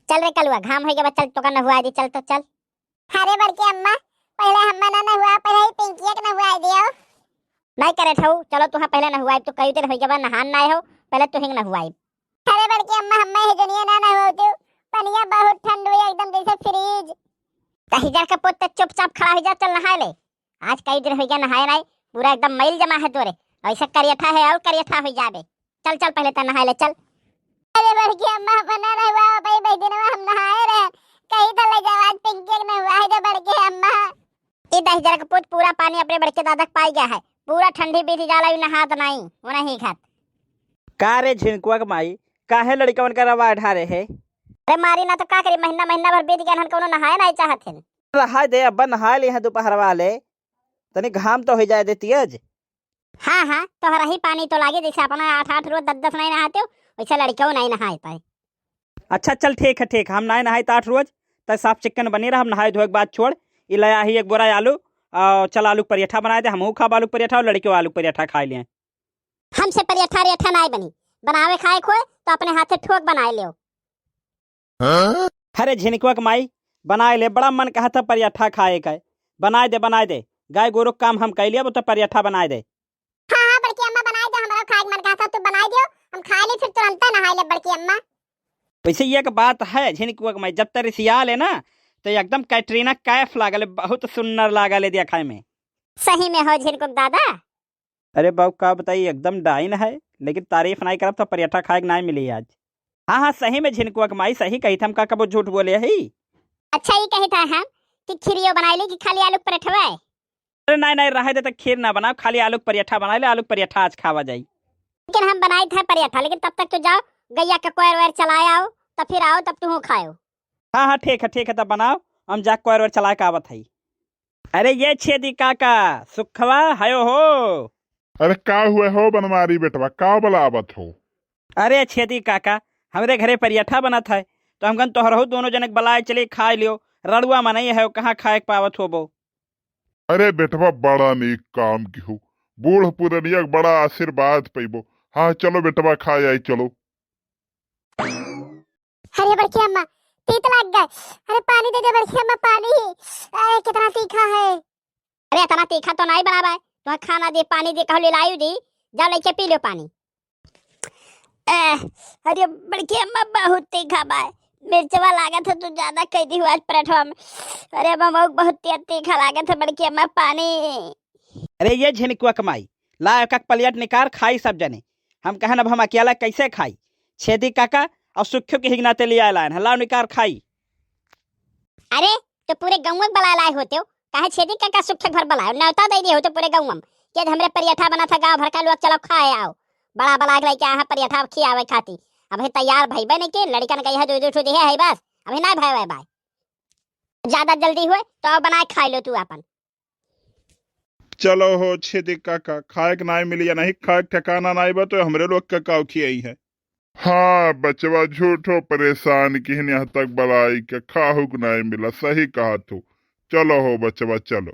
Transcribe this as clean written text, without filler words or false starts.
चल रे कलुआ, घाम हो गया, चल तो का नहुआ दी, चल तो चल। अरे बड़की अम्मा, पहले हम्मा ना नहुआ, पहले ही पिंकिया के नहुआ दियो। नहीं करे ठऊ, चलो तुहा पहले नहुआई, तो कई दिन हो गया नहान ना हो, पहले तू हिंग नहुआई। अरे बड़की अम्मा, हम्मा हे जनिया ना नहुआऊ, पनिया बहुत ठंड हुई एकदम जैसे फ्रीज। कहीं जा के पुत चुपचाप खड़ा हो जा, चल नहा ले। आज कई दिन हो गया नहाए नहीं, पूरा एकदम मैल जमा है तोरे, ऐसा करियठा है और करियठा हो जाबे। चल चल पहले तो नहा ले चल। अरे बड़की अम्मा, बना रहा भाई भाई दिन में हम नहाए रहे, कहीं तो ले जाओ, आज पिंकी ने हुआ है जो बड़की अम्मा। ये 10 का पुत पूरा पानी अपने बड़के दादा पाई गया है, पूरा ठंडी बीती जाला नहात नहीं, वो नहीं खात। का रे झिनकुआ के माई, काहे लड़कवन का रवा ढारे है? अरे मारी ना तो का करी, महीना महीना भर बीत गया, कोनो नहाए नहीं चाहत है। रहा दे, अब्बा नहा ली है दोपहर वाले, तनी घाम तो हो जाए देती आज। हाँ हाँ, तोहरा ही पानी तो लागे, जैसे अपना 8-8 रोज 10-10 नहीं नहाते हो, वैसे लड़कियों नहीं नहाए पाए। अच्छा चल ठीक है ठीक, हम नहाए नहाए 8 रोज तब साफ चिकन बनी रहा, हम नहाए धोए के बाद छोड़। ये लाया ही एक बोरा आलू, और चल आलू पराठा बना दे, हम खाब आलू पराठा और लड़कियों आलू पराठा खा लिए। हमसे पराठा रेठा नहीं बनी, बनावे खाए खोए तो अपने हाथे ठोक बनाए लियो। अरे झिनकुआ के माई, बनाए ले, बड़ा मन कहा था पराठा खाए का, बनाए दे, गाय गोरु काम हम कह लिया, वो तो पराठा बनाए दे। हाँ हाँ बड़की अम्मा, बनाए दे, हमारा खाए मन कहा था, तू बनाए दियो, हम खा ले फिर तुरंत नहाए ले बड़की अम्मा। वैसे ये एक बात है झिनकुआ के माई, जब तक सियाल है ना तो एकदम कैटरीना कैफ लागल, बहुत सुंदर लागल दिया खाए में। सही में हो झिनकुआ दादा? अरे बाबू का बताइए, एकदम डाइन है, लेकिन तारीफ नहीं करब तो पराठा खाए नहीं मिली आज। हाँ हाँ सही में झिनकुआ के माई, सही कही था, हम का कबो झूठ बोले है। अच्छा ही कही था हम कि खीरियो बनाई ली कि खाली आलू पराठा? अरे नहीं रहे दे तो खीर ना बनाओ, खाली आलू पराठा बना ले, आलू पराठा आज खावा जाई। लेकिन हम बनाए थे पराठा, लेकिन तब तक तो जाओ गैया का कोयर वेर चलाए आओ, तब फिर आओ, तब तुम खाओ। हाँ ठीक है तब बनाओ, हम जा कोयर वेर चला के आवत है। अरे ये छेदी काका सुखवा हयो हो। अरे का हुए हो बनमारी बेटवा, का बलावत हो? अरे छेदी काका, हमारे घरे पराठा बना था, तो हम गन तोहर दोनों जनक बलाए चले खा लियो, रड़ुआ में नहीं है, कहाँ खाए पावत हो बो। अरे बेटवा, बड़ा नीक काम की हो, बूढ़ पुरनिया बड़ा आशीर्वाद पैबो। हाँ चलो बेटवा, खा आई चलो। अरे बड़की अम्मा, तीत लग गए, अरे पानी दे दे बड़की अम्मा, पानी। अरे कितना तीखा है। अरे इतना तीखा तो नहीं बनावा है, तो खाना दे, पानी दे, कहले लायू दी, जाओ लेके पी लो पानी। अरे बड़की अम्मा, बहुत तीखा बा, मिर्चवा लागत है तो ज्यादा कह दी हुआ पराठा में। अरे अम्मा बहुत तीखा लागत है बड़की अम्मा, पानी। अरे ये झिनकुआ कमाई, ला एक प्लेट निकाल, खाई सब जने, हम कहन अब हम अकेला कैसे खाई। छेदी काका और सुखियो के हिगनाते ले आए लाइन, लाओ निकाल खाई। अरे तो पूरे गाँव में बला लाए होते हो, काहे छेदी काका सुखे घर बलाए, न्योता दे दिए होते पूरे गाँव में कि हमरे पराठा बना था, गाँव भर का लोग चलो खाए आओ, बड़ा बला के यहाँ पराठा खियावे खाती। अभी तैयार भइबे नहीं के, लड़कन कहिया दो ठो दिए है बस, अभी नहीं भाई भाई, ज्यादा जल्दी हुए तो अब बनाए खा लो तू अपन। चलो हो छेदी काका, खाए के नहीं मिली या नहीं खाए ठिकाना नहीं बा, तो हमरे लोग का काउ खियाई है। हाँ बचवा, झूठो परेशान की यहाँ तक बलाई के खाहू नहीं मिला, सही कहा तू। चलो हो बचवा चलो।